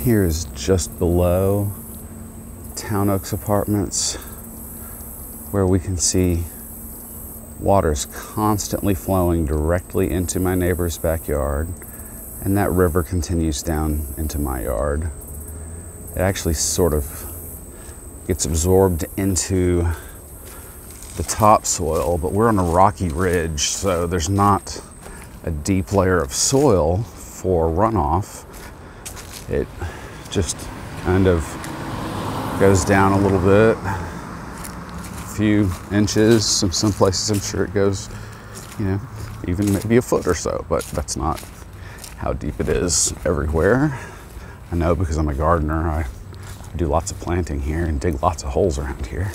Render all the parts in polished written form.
here is just below Town Oaks Apartments, where we can see water's constantly flowing directly into my neighbor's backyard, and that river continues down into my yard. It actually sort of gets absorbed into the topsoil, but we're on a rocky ridge, so there's not a deep layer of soil for runoff. It just kind of goes down a little bit, a few inches. Some places I'm sure it goes, even maybe a foot or so, but that's not how deep it is everywhere. I know because I'm a gardener. I do lots of planting here and dig lots of holes around here.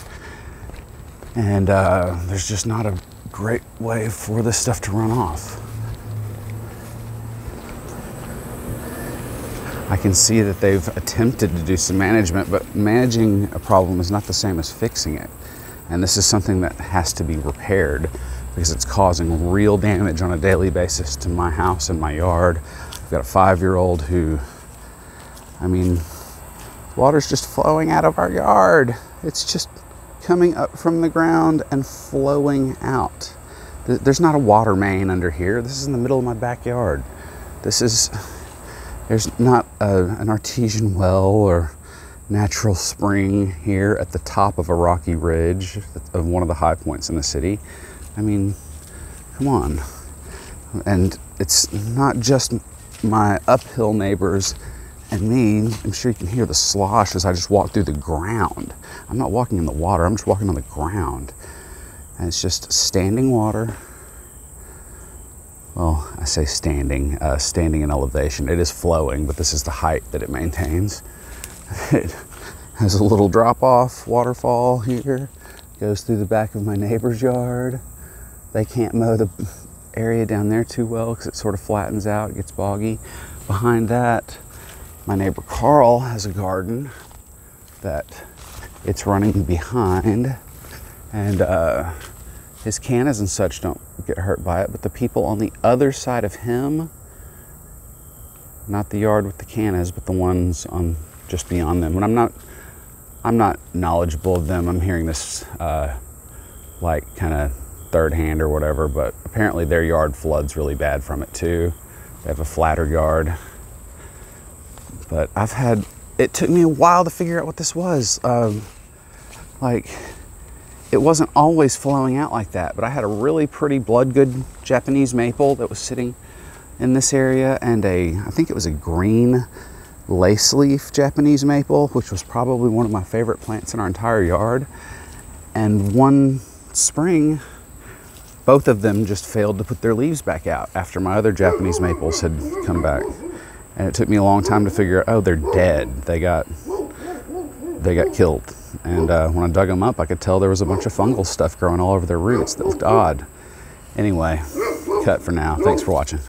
And there's just not a great way for this stuff to run off. I can see that they've attempted to do some management, but managing a problem is not the same as fixing it. And this is something that has to be repaired because it's causing real damage on a daily basis to my house and my yard. I've got a 5-year-old who, water's just flowing out of our yard. It's just coming up from the ground and flowing out. There's not a water main under here. This is in the middle of my backyard. There's not an artesian well or natural spring here at the top of a rocky ridge of one of the high points in the city. Come on. And it's not just my uphill neighbors and me. I'm sure you can hear the slosh as I just walk through the ground. I'm not walking in the water, I'm just walking on the ground. And it's just standing water. Well, I say standing in elevation. It is flowing, but this is the height that it maintains. It has a little drop-off waterfall here. Goes through the back of my neighbor's yard. They can't mow the area down there too well because it sort of flattens out, it gets boggy. Behind that, my neighbor Carl has a garden that it's running behind, and his cannas and such don't get hurt by it, but the people on the other side of him, not the yard with the cannas, but the ones on just beyond them. And I'm not knowledgeable of them. I'm hearing this like kind of third hand or whatever, but apparently their yard floods really bad from it too. They have a flatter yard. But it took me a while to figure out what this was. It wasn't always flowing out like that, but I had a really pretty blood-good Japanese maple that was sitting in this area, and I think it was a green lace leaf Japanese maple, which was probably one of my favorite plants in our entire yard. And one spring, both of them just failed to put their leaves back out after my other Japanese maples had come back. And it took me a long time to figure out, oh, they're dead. They got killed. And when I dug them up, I could tell there was a bunch of fungal stuff growing all over their roots that looked odd. Anyway, cut for now. Thanks for watching.